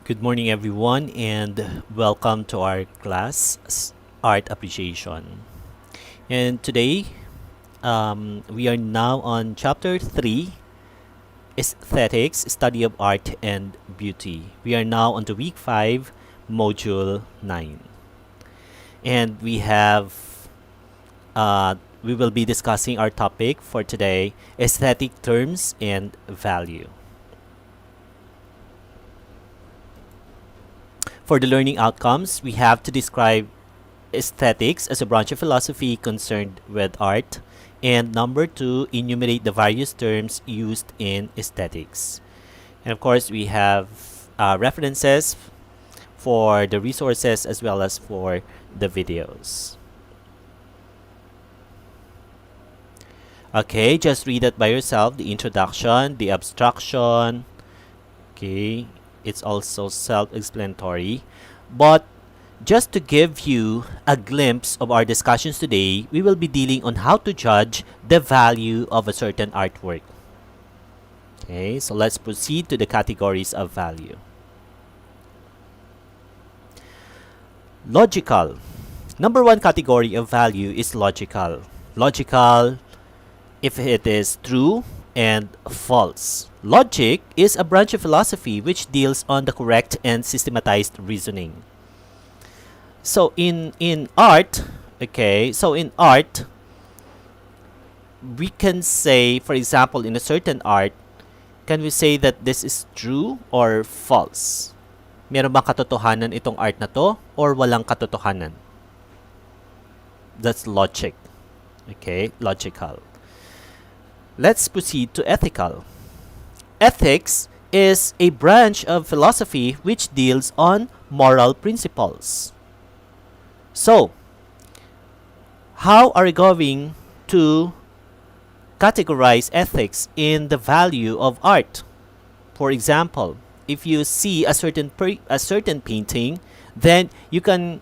Good morning, everyone, and welcome to our class, Art Appreciation. And today, we are now on Chapter 3, Aesthetics, Study of Art and Beauty. We are now on to Week 5, Module 9. And we will be discussing our topic for today, Aesthetic Terms and Value. For the learning outcomes, we have to describe aesthetics as a branch of philosophy concerned with art. And number 2, enumerate the various terms used in aesthetics. And of course, we have references for the resources as well as for the videos. Okay, just read it by yourself, the introduction, the abstraction. Okay, it's also self-explanatory. But just to give you a glimpse of our discussions today, we will be dealing on how to judge the value of a certain artwork. Okay, so let's proceed to the categories of value. Logical. Number 1 category of value is logical. Logical if it is true and false. Logic is a branch of philosophy which deals on the correct and systematized reasoning. So in art, we can say, for example, in a certain art, can we say that this is true or false? Meron bang katotohanan itong art na to or walang katotohanan? That's logic. Okay, logical. Let's proceed to ethical. Ethics is a branch of philosophy which deals on moral principles. So, how are we going to categorize ethics in the value of art? For example, if you see a certain painting, then you can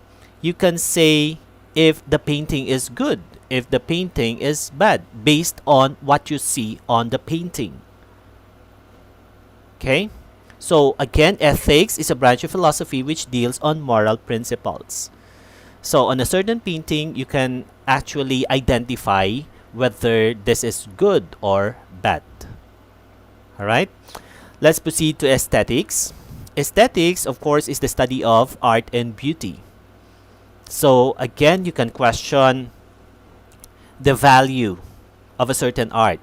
say if the painting is good, if the painting is bad, based on what you see on the painting. Okay? So again, ethics is a branch of philosophy which deals on moral principles. So on a certain painting, you can actually identify whether this is good or bad. Alright? Let's proceed to aesthetics. Aesthetics, of course, is the study of art and beauty. So again, you can question the value of a certain art,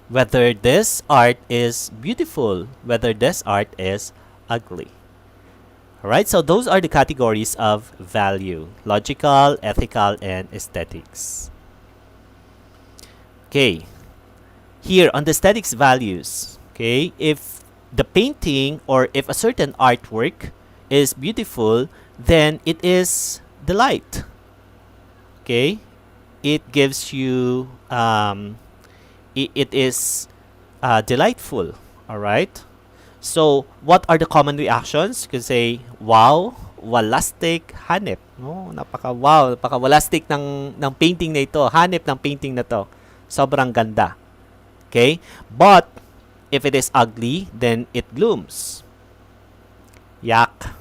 whether this art is beautiful, whether this art is ugly. Alright, so those are the categories of value: logical, ethical, and aesthetics. Okay, here on the aesthetics values, okay, if the painting or if a certain artwork is beautiful, then it is delight. Okay, it gives you it is delightful. All right, so what are the common reactions? You can say wow, walastic, hanep. No, napaka-walastic ng painting na ito, hanep ng painting na to, sobrang ganda. Okay, but if it is ugly, then it glooms. Yak,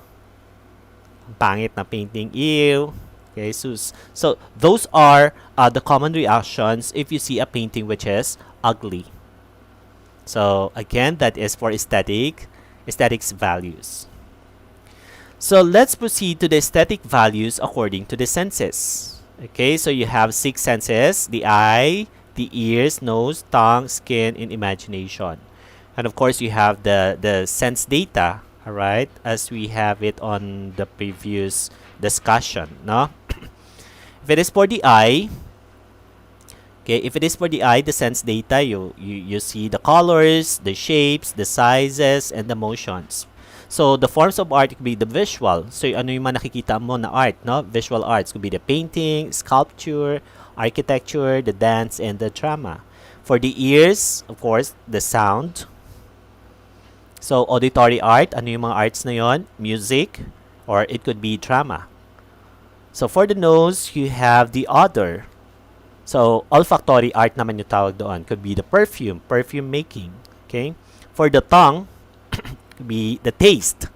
pangit na painting, ew. Okay, so those are the common reactions if you see a painting which is ugly. So again, that is for aesthetics values. So let's proceed to the aesthetic values according to the senses. Okay, so you have 6 senses: the eye, the ears, nose, tongue, skin, and imagination. And of course, you have the sense data, all right, as we have it on the previous discussion, no? If it is for the eye, okay, if it is for the eye, the sense data, you see the colors, the shapes, the sizes, and the motions. So the forms of art could be the visual. So ano yung mga nakikita mo na art, no? Visual arts could be the painting, sculpture, architecture, the dance, and the drama. For the ears, of course, the sound. So auditory art, ano yung mga arts na yon? Music, or it could be drama. So for the nose, you have the odor. So olfactory art naman yung tawag doon. Could be the perfume making. Okay? For the tongue, could be the taste.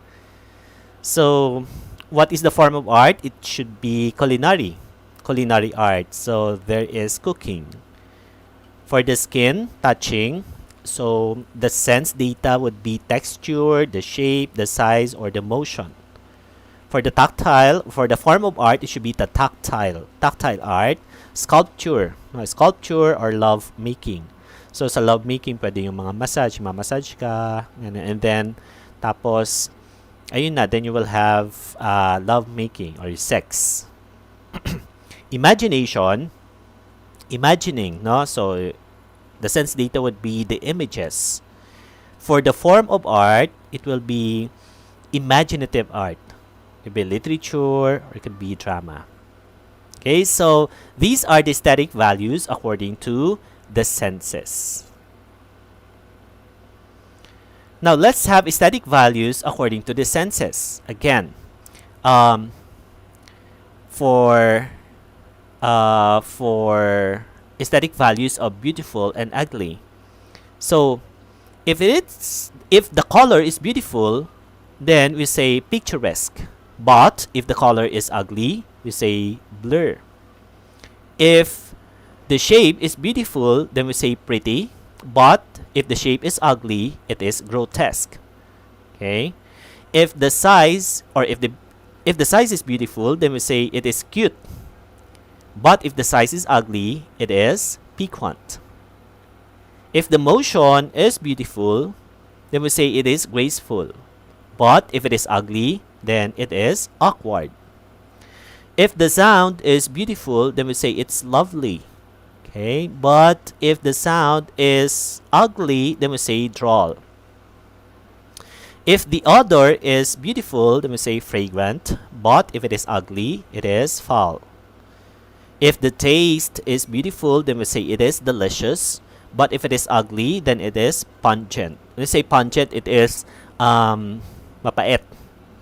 So, what is the form of art? It should be culinary art. So, there is cooking. For the skin, touching. So, the sense data would be texture, the shape, the size, or the motion. For the tactile, for the form of art, it should be the tactile art. Sculpture, sculpture or love making. So sa love making, pwede yung mga massage, mamassage ka, and then tapos ayun na, then you will have love making or sex. Imagination, imagining, no? So the sense data would be the images. For the form of art, it will be imaginative art. It could be literature or it could be drama. Okay, so these are the aesthetic values according to the senses. Now let's have aesthetic values according to the senses. Again, for aesthetic values of beautiful and ugly. So if the color is beautiful, then we say picturesque. But if the color is ugly, we say blur. If the shape is beautiful, then we say pretty. But if the shape is ugly, it is grotesque. Okay. If the size is beautiful, then we say it is cute. But if the size is ugly, it is piquant. If the motion is beautiful, then we say it is graceful. But if it is ugly, then it is awkward. If the sound is beautiful, then we say it's lovely. Okay, but if the sound is ugly, then we say droll. If the odor is beautiful, then we say fragrant. But if it is ugly, it is foul. If the taste is beautiful, then we say it is delicious. But if it is ugly, then it is pungent. When we say pungent, it is mapait.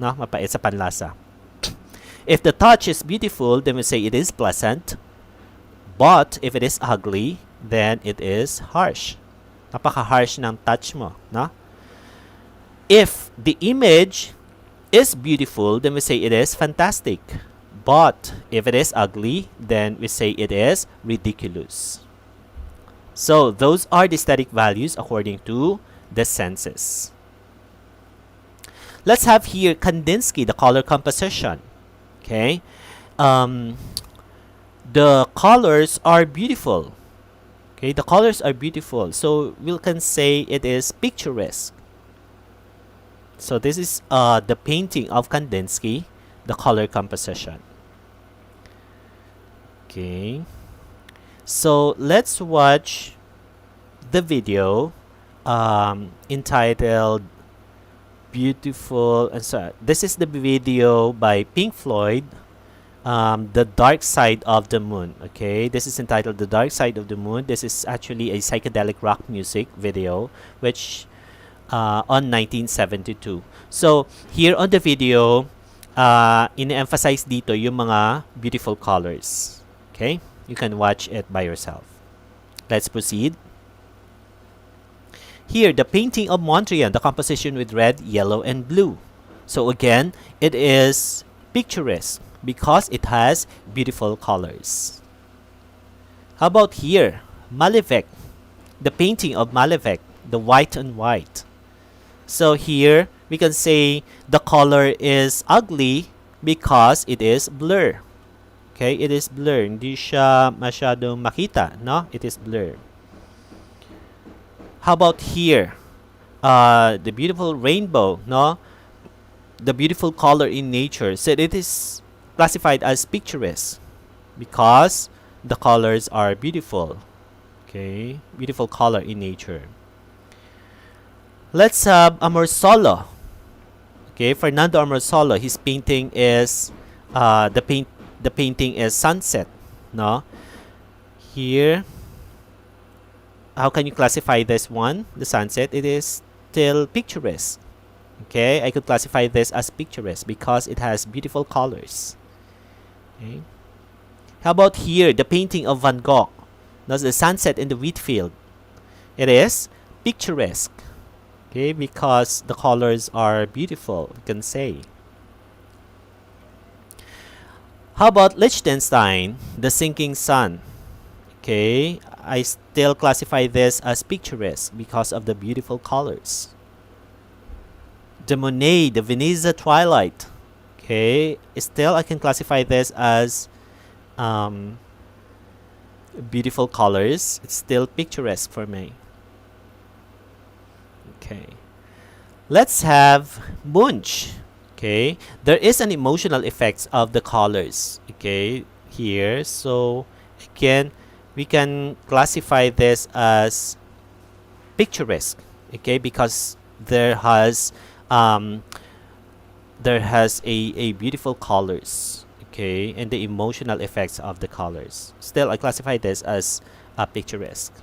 No? Mapait sa panlasa. If the touch is beautiful, then we say it is pleasant. But if it is ugly, then it is harsh. Napaka-harsh ng touch mo. No? If the image is beautiful, then we say it is fantastic. But if it is ugly, then we say it is ridiculous. So those are the aesthetic values according to the senses. Let's have here Kandinsky, the color composition. Okay, the colors are beautiful. Okay, the colors are beautiful. So we can say it is picturesque. So this is the painting of Kandinsky, the color composition. Okay, so let's watch the video entitled Beautiful. And so this is the video by Pink Floyd, The Dark Side of the Moon. Okay, this is entitled The Dark Side of the Moon. This is actually a psychedelic rock music video which on 1972. So here on the video, in-emphasize dito yung mga beautiful colors. Okay, you can watch it by yourself. Let's proceed. Here, the painting of Mondrian, the composition with red, yellow, and blue. So again, it is picturesque because it has beautiful colors. How about here? Malevich, the painting of Malevich, the white and white. So here, we can say the color is ugly because it is blur. Okay, it is blur. Hindi siya masyadong makita, no? It is blur. How about here? The beautiful rainbow, no? The beautiful color in nature. So it is classified as picturesque because the colors are beautiful. Okay, beautiful color in nature. Let's have Amorsolo. Okay, Fernando Amorsolo. His painting is the painting is sunset. No, here. How can you classify this one? The sunset. It is still picturesque. Okay, I could classify this as picturesque because it has beautiful colors. Okay. How about here? The painting of Van Gogh. That's the sunset in the wheat field. It is picturesque. Okay, because the colors are beautiful, you can say. How about Liechtenstein, the sinking sun? Okay, I still classify this as picturesque because of the beautiful colors. The Monet, the Venezia Twilight. Okay, still I can classify this as beautiful colors. It's still picturesque for me. Okay, let's have Munch. Okay, there is an emotional effects of the colors. Okay, here, so again, we can classify this as picturesque. Okay, because um, there has a beautiful colors. Okay, and the emotional effects of the colors. Still, I classify this as picturesque.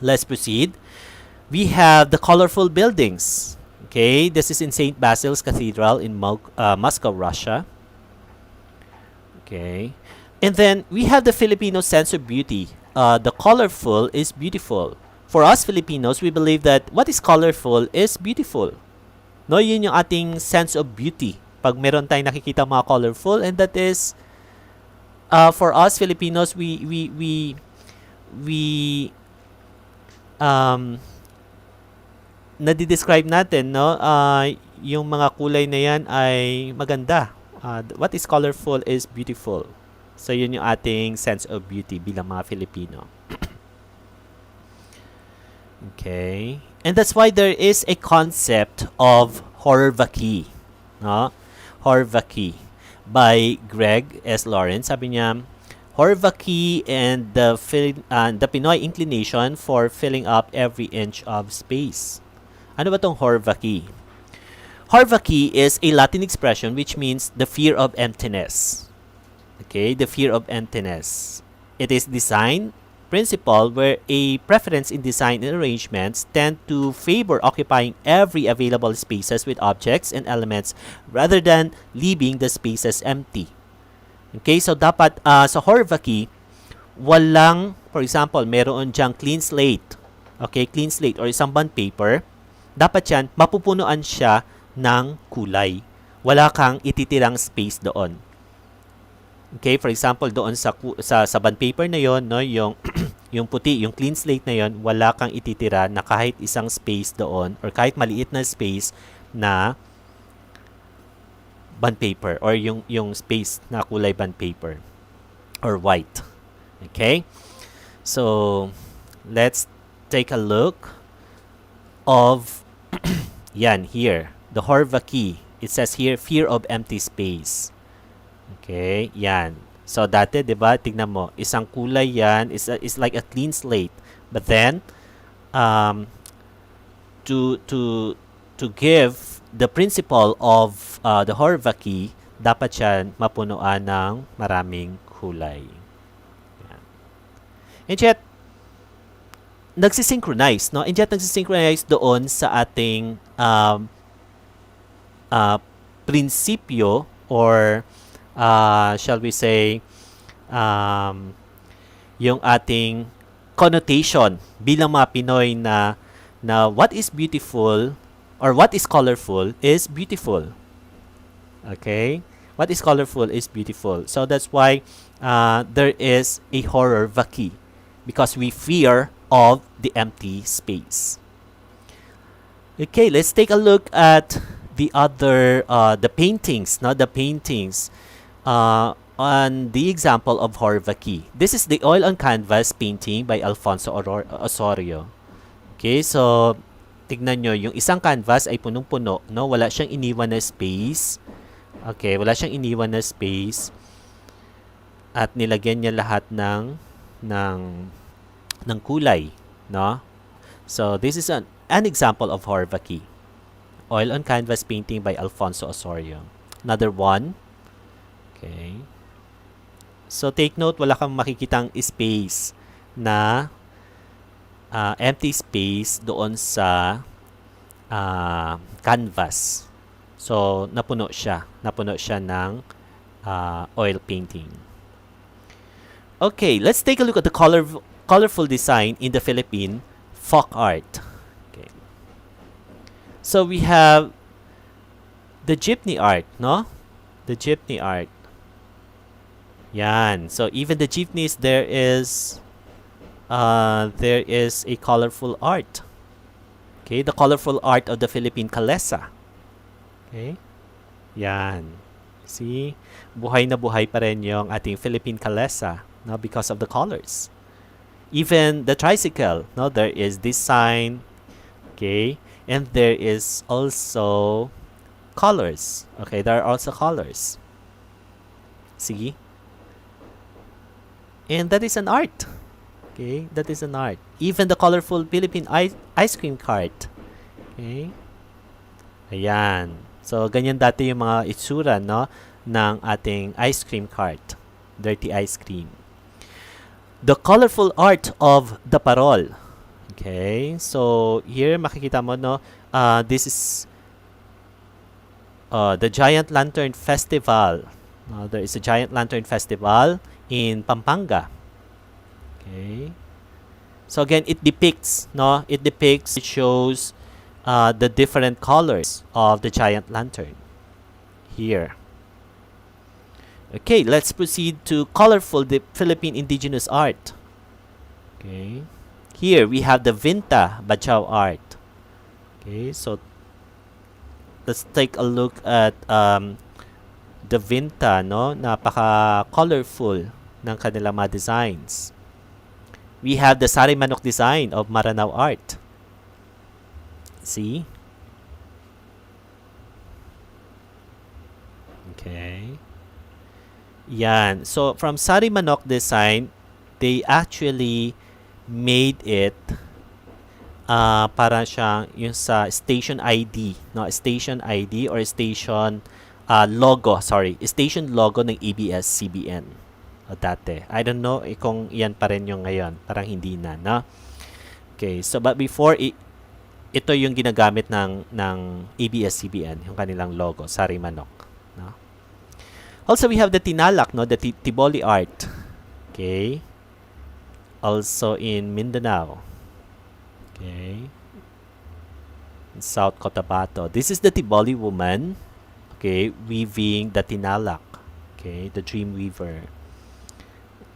Let's proceed. We have the colorful buildings. Okay, this is in St. Basil's Cathedral in Moscow, Russia. Okay, and then we have the Filipino sense of beauty. The colorful is beautiful. For us Filipinos, we believe that what is colorful is beautiful. No, yun yung ating sense of beauty. Pag meron tayong nakikita mga colorful, and that is for us Filipinos, we nadi-describe natin, no? Yung mga kulay na yan ay maganda. What is colorful is beautiful. So, yun yung ating sense of beauty bilang mga Filipino. Okay. And that's why there is a concept of horror-vaki. No? Horror-vaki by Greg S. Lawrence. Sabi niya, horror-vaki and the Pinoy inclination for filling up every inch of space. Ano ba tong horror-vaki? Horror-vaki is a Latin expression which means the fear of emptiness. Okay, the fear of emptiness. It is design principle where a preference in design and arrangements tend to favor occupying every available spaces with objects and elements rather than leaving the spaces empty. Okay, so dapat sa horror-vaki, walang, for example, meron diyang clean slate. Okay, clean slate or isang bond paper. Dapat yan, mapupunuan siya ng kulay. Wala kang ititirang space doon. Okay, for example, doon sa bond paper na yon, no, yung yung puti, yung clean slate na yon, wala kang ititira na kahit isang space doon or kahit maliit na space na bond paper or yung space na kulay bond paper or white. Okay? So, let's take a look of yan here. The horror-vaki. It says here, fear of empty space. Okay, yan. So, dati, di ba, tignan mo, isang kulay yan, is like a clean slate. But then, to give the principle of the horror-vaki, dapat yan mapunuan ng maraming kulay. Yan. And yet, nagsisynchronize, no? And yet, nagsisynchronize doon sa ating prinsipyo or shall we say yung ating connotation bilang mga Pinoy na what is beautiful or what is colorful is beautiful. Okay? What is colorful is beautiful. So that's why there is a horror-vaki because we fear of the empty space. Okay, let's take a look at the other the paintings, not the paintings on the example of horror-vaki. This is the oil on canvas painting by Alfonso Osorio. Okay, so tignan nyo, yung isang canvas ay punong-puno, no? Wala siyang iniwan na space. Okay, wala siyang iniwan na space. At nilagyan niya lahat ng kulay, no? So this is an example of horror-vaki. Oil on canvas painting by Alfonso Osorio. Another one. Okay. So take note, wala kang makikitang space na empty space doon sa canvas. So napuno siya ng oil painting. Okay, let's take a look at the colorful design in the Philippine folk art. Okay. So we have the jeepney art, no? The jeepney art. Yan. So even the jeepneys, there is a colorful art. Okay, the colorful art of the Philippine Kalesa. Okay? Yan. See? Buhay na buhay pa rin yung ating Philippine Kalesa, no, because of the colors. Even the tricycle, no, there is this sign, okay, and there is also colors. Okay, there are also colors. See? And that is an art. Okay, that is an art. Even the colorful Philippine ice cream cart. Okay? Ayan. So, ganyan dati yung mga itsura, no, ng ating ice cream cart. Dirty ice cream. The colorful art of the parol. Okay? So, here makikita mo, no, this is the Giant Lantern Festival. There is a Giant Lantern Festival in Pampanga. Okay. So again, it depicts, no? It shows the different colors of the giant lantern here. Okay, let's proceed to colorful Philippine indigenous art. Okay. Here we have the Vinta Bachao art. Okay, so let's take a look at the Vinta, no? Napaka-colorful ng kanilang mga designs. We have the Sari Manok design of Maranao art. See? Okay. Yan. So, from Sari Manok design, they actually made it para siyang yung sa station ID, no? Station ID or station logo, station logo ng ABS-CBN. Dati. I don't know kung iyan pa rin yung ngayon. Parang hindi na, no? Okay, so but before, ito yung ginagamit ng ABS-CBN, yung kanilang logo, Sari Manok. No? Also, we have the Tinalak, no? The Tiboli art. Okay. Also in Mindanao. Okay. In South Cotabato. This is the Tiboli woman, okay, weaving the Tinalak. Okay, the Dream Weaver.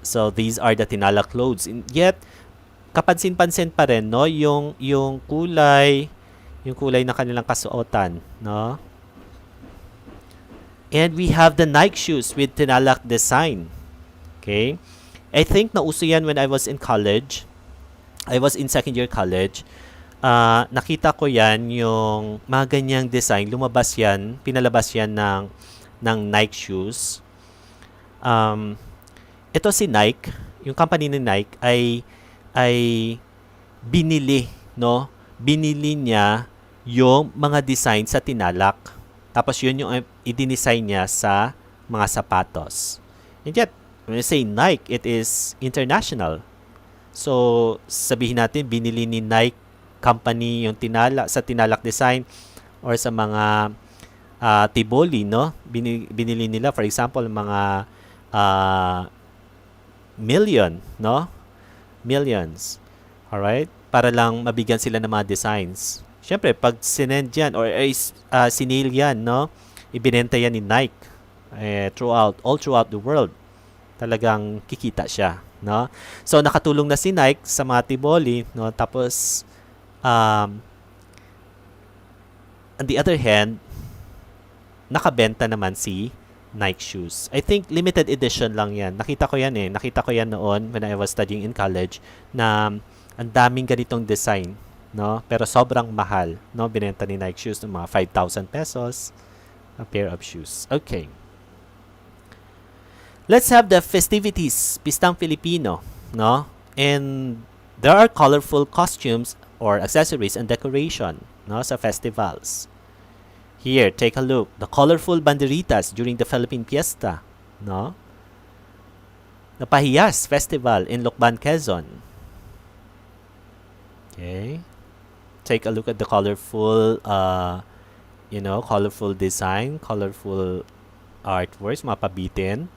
So these are the Tinalak clothes. And yet kapansin-pansin pa rin, no, yung kulay ng kanilang kasuotan, no? And we have the Nike shoes with Tinalak design. Okay? I think nauso yan when I was in college. I was in second year college. Nakita ko yan, yung mga ganyang design, pinalabas yan ng Nike shoes. Ito si Nike, yung company ni Nike ay binili, no? Binili niya yung mga design sa Tinalak. Tapos yun yung i-design niya sa mga sapatos. And yet, when you say Nike, it is international. So, sabihin natin, binili ni Nike company yung sa Tinalak design or sa mga Tiboli, no? Binili nila, for example, mga millions. Alright? Para lang mabigyan sila ng mga designs. Siyempre, pag sinend yan or sinale yan, no? Ibinenta yan ni Nike all throughout the world. Talagang kikita siya, no? So, nakatulong na si Nike sa mga Tiboli, no? Tapos, on the other hand, nakabenta naman si Nike shoes. I think limited edition lang yan. Nakita ko yan noon when I was studying in college na ang daming ganitong design, no? Pero sobrang mahal, no? Binenta ni Nike shoes ng mga 5,000 pesos a pair of shoes. Okay. Let's have the festivities, Pistang Filipino, no? And there are colorful costumes or accessories and decoration, no, sa festivals. Here, take a look. The colorful banderitas during the Philippine Fiesta, no? The Pahiyas Festival in Lucban, Quezon. Okay. Take a look at the colorful, colorful design, colorful artworks, mga pabitin.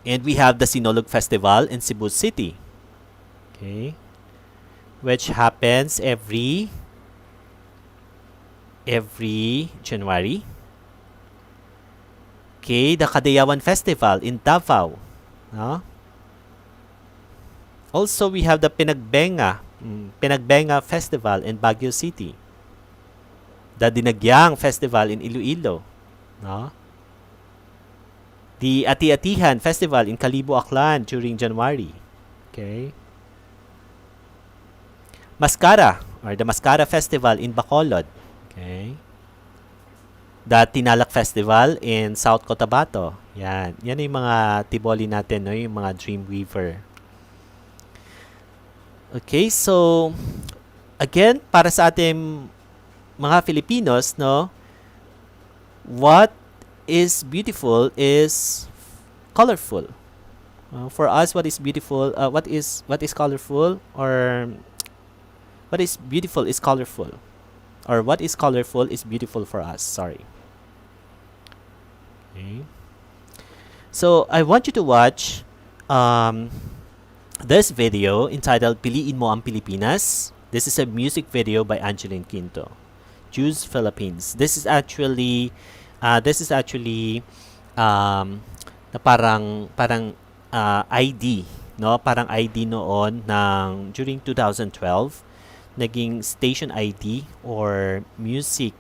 And we have the Sinulog Festival in Cebu City. Okay. Which happens every January. Okay, the Kadayawan Festival in Davao. No? Also, we have the Pinagbenga Festival in Baguio City. The Dinagyang Festival in Iloilo. No? The Ati-Atihan Festival in Kalibo, Aklan during January. Okay. Mascara or the Mascara Festival in Bacolod. Okay. The Tinalak Festival in South Cotabato. Yan. Yan yung mga tiboli natin, no? Yung mga Dreamweaver. Okay, so again, para sa ating mga Filipinos, no? What is beautiful is colorful. For us, what is beautiful? What is colorful? Or what is beautiful is colorful, or what is colorful is beautiful for us. Sorry. Okay. So I want you to watch this video entitled "Piliin Mo ang Pilipinas." This is a music video by Angeline Quinto. Choose Philippines. This is actually na parang ID, no? Parang ID noon ng during 2012, naging station ID or music,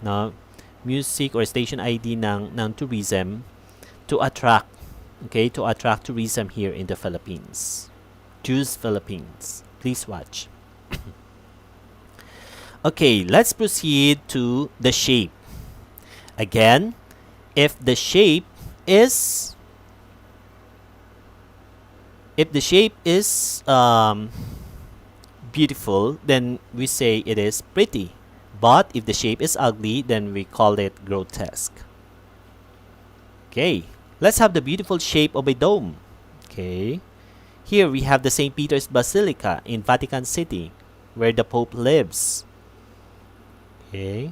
no? Music or station ID ng tourism to attract tourism here in the Philippines. Choose Philippines. Please watch. Okay, let's proceed to the shape. Again, if the shape is beautiful, then we say it is pretty. But if the shape is ugly, then we call it grotesque. Okay, let's have the beautiful shape of a dome. Okay, here we have the St. Peter's Basilica in Vatican City, where the Pope lives. Okay.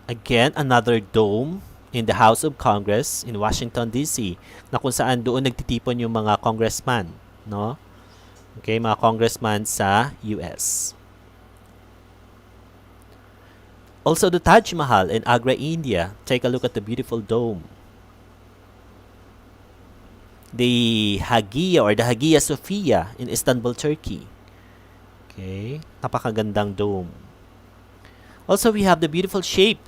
Again, another dome in the House of Congress in Washington, D.C. na kung saan doon nagtitipon yung mga congressman, no? Okay, mga congressman sa US. Also, the Taj Mahal in Agra, India. Take a look at the beautiful dome. The Hagia or the Hagia Sophia in Istanbul, Turkey. Okay, napakagandang dome. Also, we have the beautiful shape.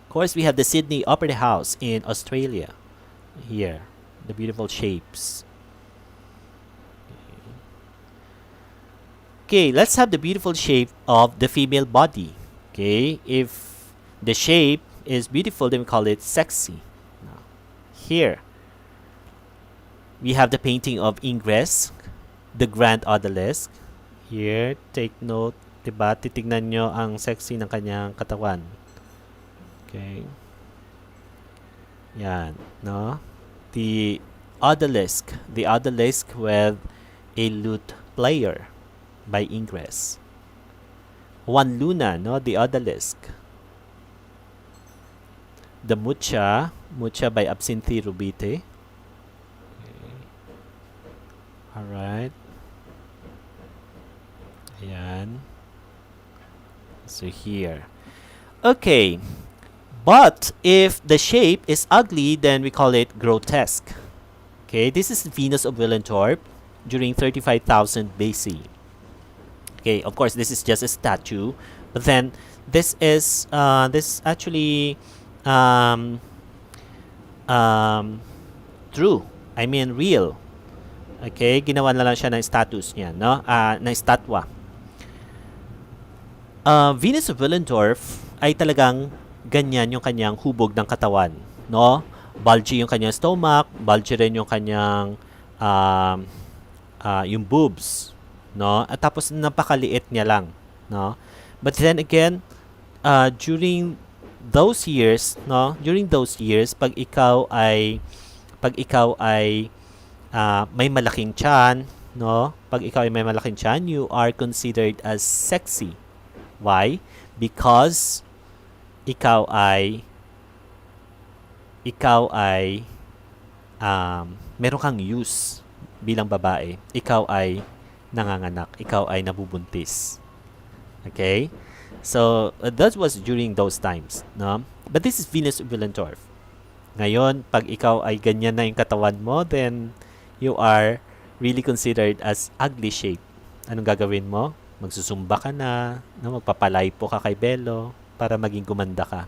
Of course, we have the Sydney Opera House in Australia. Here, the beautiful shapes. Okay, let's have the beautiful shape of the female body. Okay, if the shape is beautiful, then we call it sexy. Now, here, we have the painting of Ingress, the Grand Odalisque. Here, take note, diba? Titignan nyo ang sexy ng kanyang katawan. Okay. Yan, no? The Odalisque with a lute player by Ingress. Juan Luna, no? The Odalisque. The Mucha by Absinthe Rubite. Okay. Alright. Ayan. So here. Okay. But if the shape is ugly, then we call it grotesque. Okay, this is Venus of Willendorf during 35,000 BC. Okay, of course, this is just a statue, but then this is actually true. I mean, real. Okay, ginawa na lang siya ng status niya, no? Na estatwa. Venus of Willendorf ay talagang ganyan yung kanyang hubog ng katawan, no? Bulgy yung kanyang stomach, bulgy rin yung kanyang yung boobs, no? At tapos napakaliit niya lang, no? But then again, during those years, no? During those years, pag ikaw ay may malaking tiyan, no? Pag ikaw ay may malaking tiyan, you are considered as sexy. Why? Because ikaw ay meron kang use bilang babae. Ikaw ay nanganganak. Ikaw ay nabubuntis. Okay? So, that was during those times, no? But this is Venus Willendorf. Ngayon, pag ikaw ay ganyan na yung katawan mo, then you are really considered as ugly shape. Anong gagawin mo? Magsusumba ka na, no? Magpapalay po ka kay Belo para maging gumanda ka.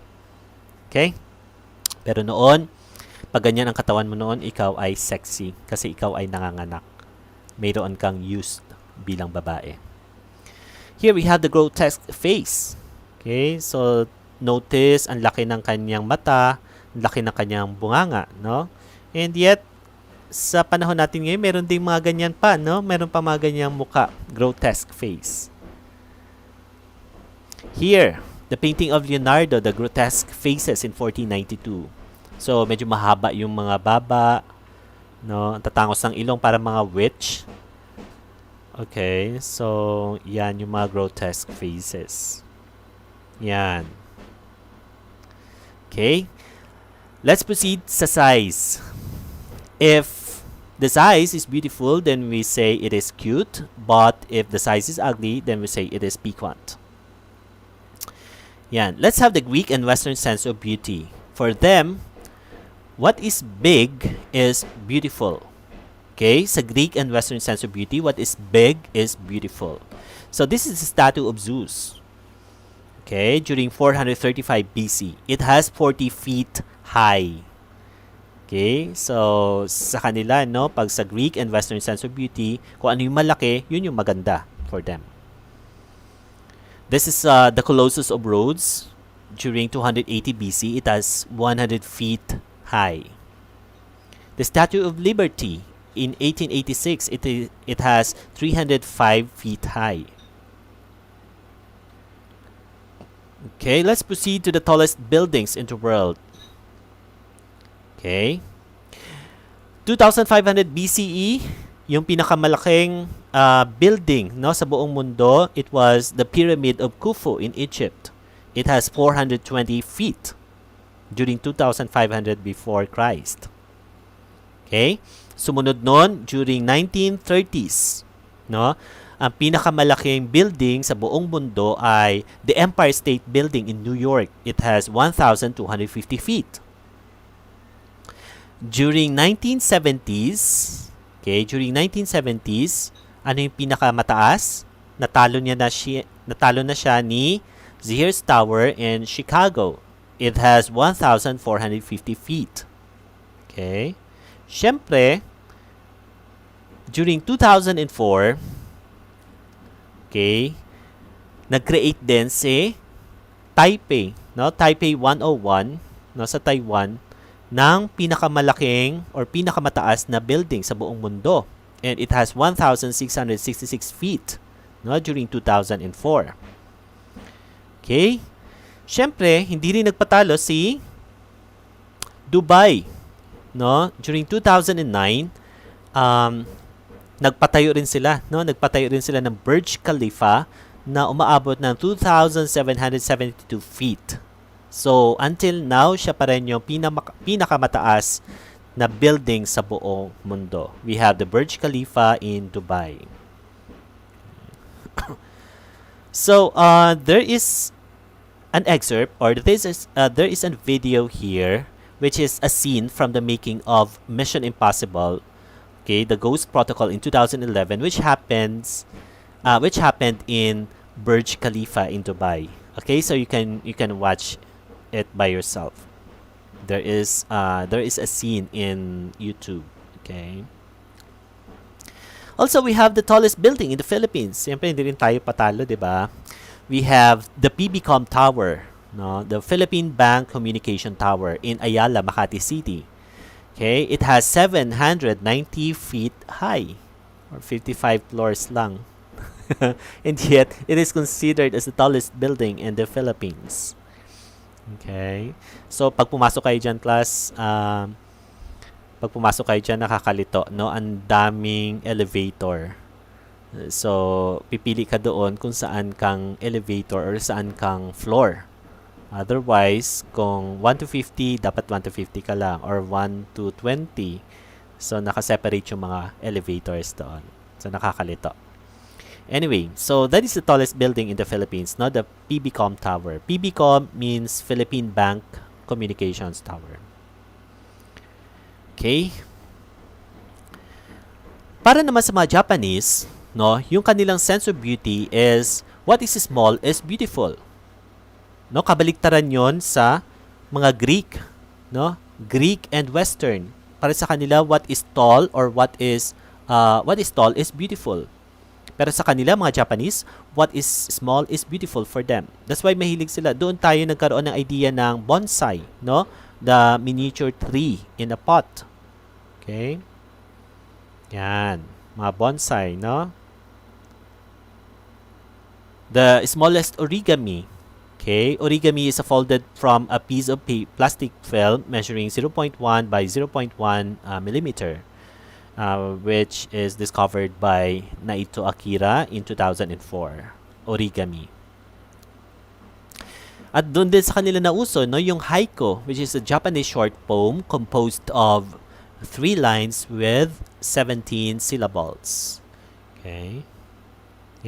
Okay? Pero noon, pag ganyan ang katawan mo noon, ikaw ay sexy kasi ikaw ay nanganganak. Mayroon kang used bilang babae. Here we have the grotesque face. Okay, so notice ang laki ng kanyang mata, ang laki ng kanyang bunganga, no? And yet, sa panahon natin ngayon, meron ding mga ganyan pa, no? Meron pa mga ganyang muka, grotesque face. Here, the painting of Leonardo, the grotesque faces in 1492. So, medyo mahaba yung mga baba, no? Tatangos ng ilong para mga witch. Okay, so yan yung mga grotesque faces. Yan. Okay, let's proceed sa size. If the size is beautiful, then we say it is cute. But if the size is ugly, then we say it is piquant. Yan. Let's have the Greek and Western sense of beauty. For them, what is big is beautiful. Okay, sa Greek and Western sense of beauty, what is big is beautiful. So this is the statue of Zeus. Okay, during 435 BC. It has 40 feet high. Okay, so sa kanila, no, pag sa Greek and Western sense of beauty, kung ano yung malaki, yun yung maganda for them. This is the Colossus of Rhodes. During 280 BC, it has 100 feet high. The Statue of Liberty. In 1886, it has 305 feet high. Okay, let's proceed to the tallest buildings in the world. Okay. 2500 BCE, yung pinakamalaking building, no, sa buong mundo, it was the Pyramid of Khufu in Egypt. It has 420 feet during 2500 before Christ. Okay? Sumunod nun, during 1930s, no, ang pinakamalaking building sa buong mundo ay the Empire State Building in New York. It has 1,250 feet. During 1970s, okay, during 1970s, ano yung pinakamataas? Natalo na siya ni Sears Tower in Chicago. It has 1,450 feet. Okay? Siyempre, during 2004, okay, nag-create din si Taipei, no? Taipei 101, no, sa Taiwan, ng pinakamalaking or pinakamataas na building sa buong mundo. And it has 1,666 feet, no, during 2004. Okay? Siyempre, hindi rin nagpatalo si Dubai, no? During 2009, nagpatayo rin sila, no? Nagpatayo rin sila ng Burj Khalifa na umaabot ng 2,772 feet. So, until now, siya pa rin yung pinakamataas na building sa buong mundo. We have the Burj Khalifa in Dubai. So, there is an excerpt, or there is a video here, which is a scene from the making of Mission Impossible, okay, the Ghost Protocol in 2011, which happened in Burj Khalifa in Dubai. Okay, so you can watch it by yourself. There is a scene in YouTube. Okay. Also, we have the tallest building in the Philippines. Siyempre, hindi rin tayo patalo, di ba? We have the PBCom Tower, no, the Philippine Bank Communication Tower in Ayala, Makati City. Okay, it has 790 feet high, or 55 floors lang. And yet, it is considered as the tallest building in the Philippines. Okay, so pag pumasok kayo dyan, class, nakakalito, no? Ang daming elevator. So, pipili ka doon kung saan kang elevator or saan kang floor. Otherwise, kung 1 to 50, dapat 1 to 50 ka lang, or 1 to 20. So, nakaseparate yung mga elevators doon. So, nakakalito. Anyway, so that is the tallest building in the Philippines, not the PBCom Tower. PBCom means Philippine Bank Communications Tower. Okay? Para naman sa mga Japanese, no, yung kanilang sense of beauty is what is small is beautiful. No, kabaliktaran 'yon sa mga Greek, no? Greek and Western. Para sa kanila, what is tall is beautiful. Pero sa kanila, mga Japanese, what is small is beautiful for them. That's why mahilig sila. Doon tayo nagkaroon ng idea ng bonsai, no? The miniature tree in a pot. Okay? Yan. Mga bonsai, no? The smallest origami. Okay? Origami is folded from a piece of plastic film measuring 0.1 by 0.1 millimeter. Which is discovered by Naito Akira in 2004. Origami. At doon din sa kanila nauso, no, yung haiku, which is a Japanese short poem composed of 3 lines with 17 syllables. Okay?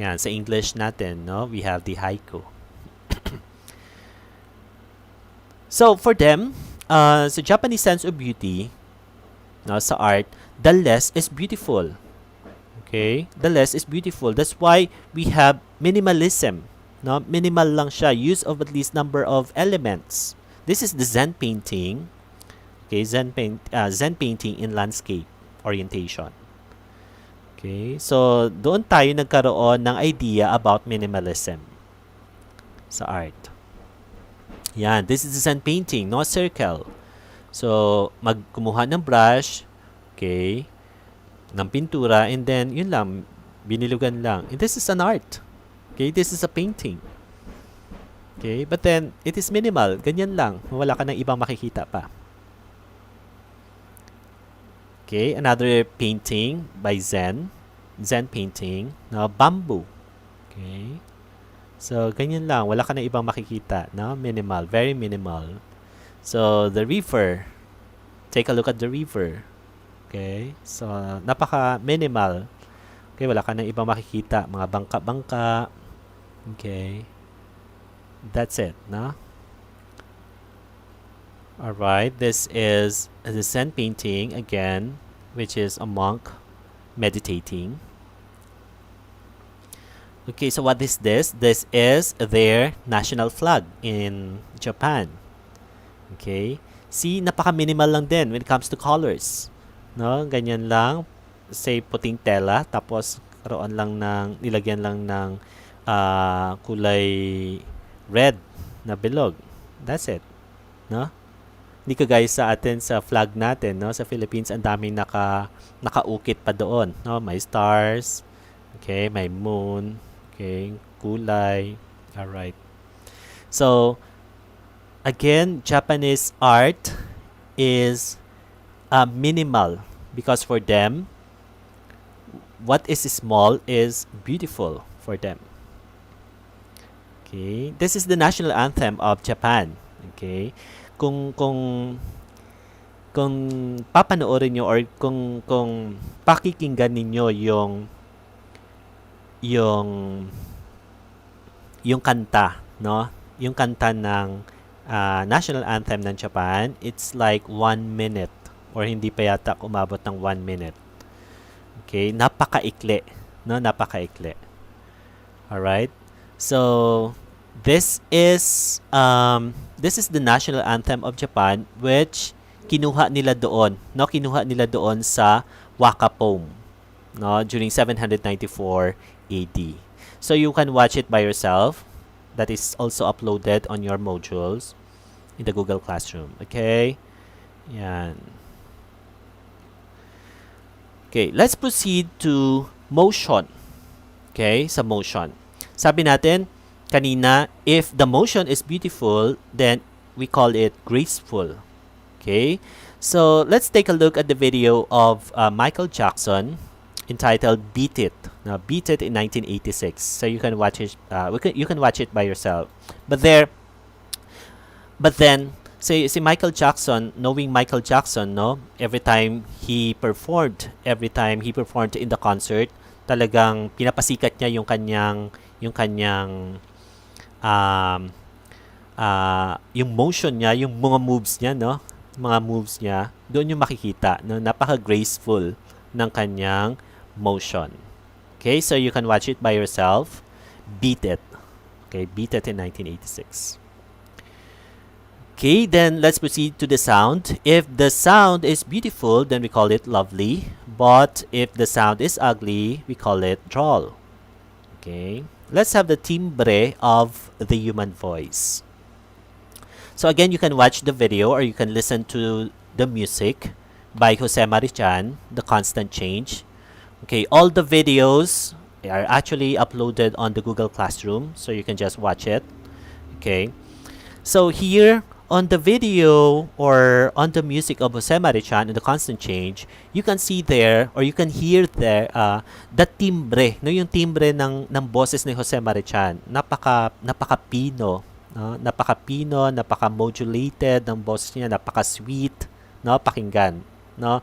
Yan, sa English natin, no, we have the haiku. So, for them, sa Japanese sense of beauty, no, sa art, the less is beautiful. Okay? The less is beautiful. That's why we have minimalism. No? Minimal lang siya. Use of at least number of elements. This is the Zen painting. Okay? Zen painting in landscape orientation. Okay? So, doon tayo nagkaroon ng idea about minimalism sa art. Yan. This is the Zen painting. No circle. So, magkumuha ng brush, okay, ng pintura, and then, yun lang, binilugan lang. And this is an art. Okay, this is a painting. Okay, but then, it is minimal. Ganyan lang. Wala ka ng ibang makikita pa. Okay, another painting by Zen. Zen painting. No, bamboo. Okay. So, ganyan lang. Wala ka ng ibang makikita. No? Minimal. Very minimal. So, the river. Take a look at the river. Okay? So, napaka-minimal. Okay, wala ka nang ibang makikita. Mga bangka-bangka. Okay? That's it, no? Alright, this is the Zen painting, again, which is a monk meditating. Okay, so what is this? This is their national flag in Japan. Okay? See, napaka-minimal lang din when it comes to colors. No, ganyan lang, say puting tela, tapos nilagyan lang ng kulay red na bilog. That's it. No? Hindi kagaya sa atin sa flag natin, no? Sa Philippines, ang daming nakaukit pa doon, no? May stars, okay, may moon, okay, kulay. All right. So, again, Japanese art is minimal because for them, what is small is beautiful for them. Okay, this is the national anthem of Japan. Okay, kung papanoorin nyo or kung pakikinggan ninyo yung kanta, no? Yung kanta ng national anthem ng Japan, it's like 1 minute or hindi pa yata umabot ng 1 minute. Okay, napakaikli, no? Napakaikli. All right. So this is the national anthem of Japan, which kinuha nila doon, no? Kinuha nila doon sa waka poem, no? During 794 AD. So you can watch it by yourself. That is also uploaded on your modules in the Google Classroom. Okay? Yan. Okay, let's proceed to motion. Okay, sa motion. Sabi natin kanina, if the motion is beautiful, then we call it graceful. Okay? So, let's take a look at the video of Michael Jackson entitled Beat It. Now, Beat It in 1986. So you can watch it. You can watch it by yourself. But then, si Michael Jackson, knowing Michael Jackson, no, every time he performed in the concert, Talagang pinapasikat niya yung kanyang um, yung motion niya, yung mga moves niya, no? Mga moves niya, doon yung makikita, no? Napaka-graceful ng kanyang motion. Okay, so you can watch it by yourself. Beat It. Okay, Beat It in 1986. Okay, then let's proceed to the sound. If the sound is beautiful, then we call it lovely. But if the sound is ugly, we call it droll. Okay, let's have the timbre of the human voice. So again, you can watch the video or you can listen to the music by Jose Marichan, The Constant Change. Okay, all the videos are actually uploaded on the Google Classroom, so you can just watch it. Okay, so here on the video or on the music of Jose Marichan and The Constant Change, you can see there or you can hear there the timbre, no, yung timbre ng boses ni Jose Marichan. Napaka-pino, no? Napaka-modulated ng boses niya, napaka-sweet, no, pakinggan, no?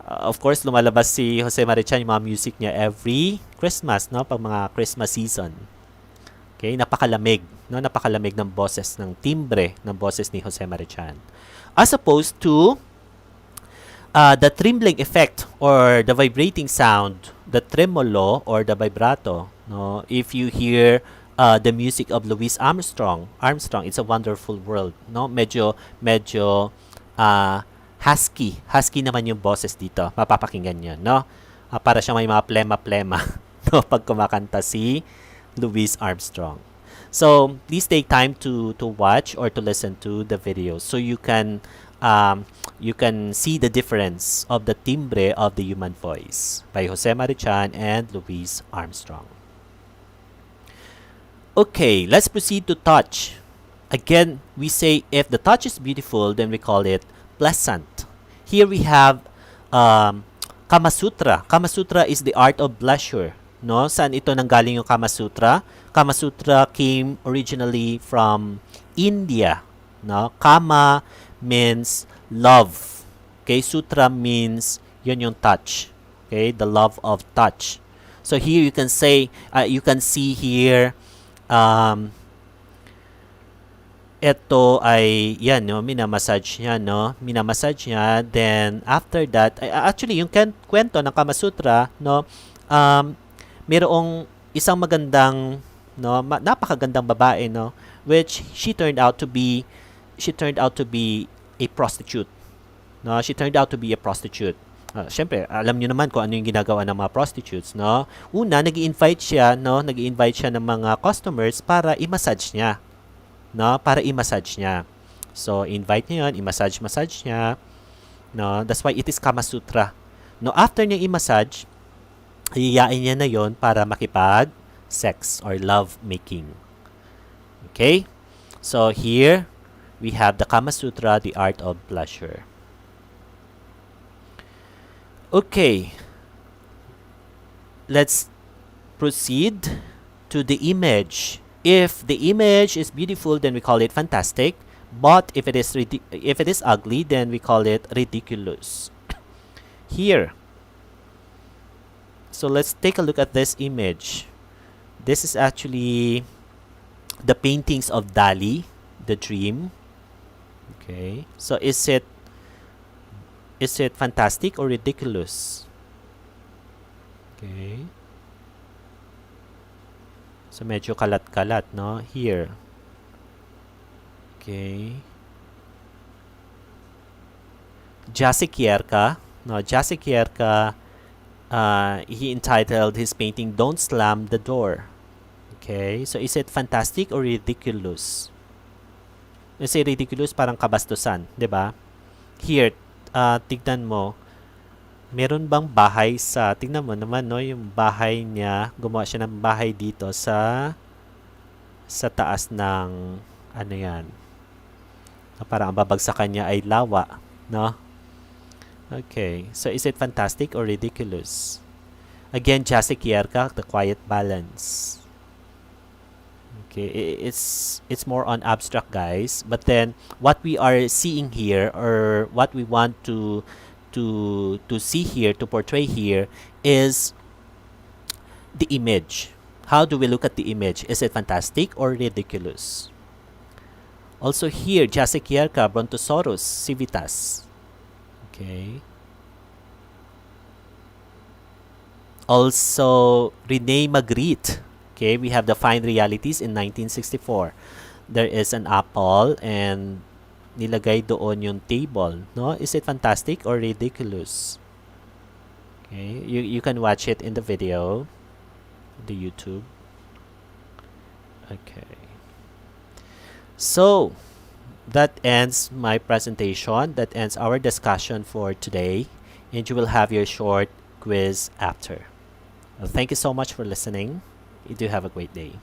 Of course, lumalabas si Jose Marichan yung mga music niya every Christmas, no, pag mga Christmas season. Okay, napakalamig, no? Napakalamig ng boses, ng timbre ng boses ni Jose Marichan. As opposed to the trembling effect or the vibrating sound, the tremolo or the vibrato, no? If you hear the music of Louis Armstrong, It's a Wonderful World, no? Medyo husky naman yung boses dito. Mapapakinggan nyo, no? Para siya may mga plema-plema, no? Pag kumakanta si Louis Armstrong. So, please take time to watch or to listen to the video so you can see the difference of the timbre of the human voice by Jose Marichan and Louis Armstrong. Okay, let's proceed to touch. Again, we say if the touch is beautiful, then we call it pleasant. Here we have Kama Sutra. Kama Sutra is the art of pleasure. No? Saan ito nanggaling yung Kama Sutra? Kama Sutra came originally from India. No? Kama means love. Okay, Sutra means yun yung touch. Okay, the love of touch. So here you can say, you can see here, ito ay, yan, no, minamassage niya, no? Minamassage niya, then after that, actually, yung kwento ng Kama Sutra, no, mayroong isang magandang, no, napakagandang babae, no, which she turned out to be a prostitute. No, she turned out to be a prostitute. Syempre, alam niyo naman kung ano yung ginagawa ng mga prostitutes, no? Una, nag-i-invite siya ng mga customers para i-massage niya. No, para i-massage niya. So, invite niya yun, i-massage niya. No, that's why it is Kama Sutra. No, after niya i-massage, iyayain niya na yon para makipag-sex or love making. Okay? So, here, we have the Kama Sutra, the art of pleasure. Okay. Let's proceed to the image. If the image is beautiful, then we call it fantastic. But if it is ugly, then we call it ridiculous. Here. So let's take a look at this image. This is actually the paintings of Dali, The Dream. Okay. So is it fantastic or ridiculous? Okay. So, medyo kalat-kalat, no? Here. Okay. Jacek Yerka. No, Jacek Yerka, he entitled his painting, Don't Slam the Door. Okay. So, is it fantastic or ridiculous? Kasi ridiculous, parang kabastusan. 'Di ba? Here, tignan mo. Meron bang bahay tingnan mo naman, no, yung bahay niya, gumawa siya ng bahay dito sa taas ng, ano yan, parang ang babagsakan niya ay lawa, no? Okay, so is it fantastic or ridiculous? Again, Jacek Yerka, The Quiet Balance. Okay, it's more on abstract, guys, but then what we are seeing here, or what we want to see here, to portray here, is the image. How do we look at the image? Is it fantastic or ridiculous? Also here, Jasekierka, Brontosaurus, Civitas. Okay. Also, Rene Magritte. Okay, we have the Fine Realities in 1964. There is an apple and nilagay doon yung table. No? Is it fantastic or ridiculous? Okay, you can watch it in the video, the YouTube. Okay. So, that ends my presentation. That ends our discussion for today. And you will have your short quiz after. Well, thank you so much for listening. You do have a great day.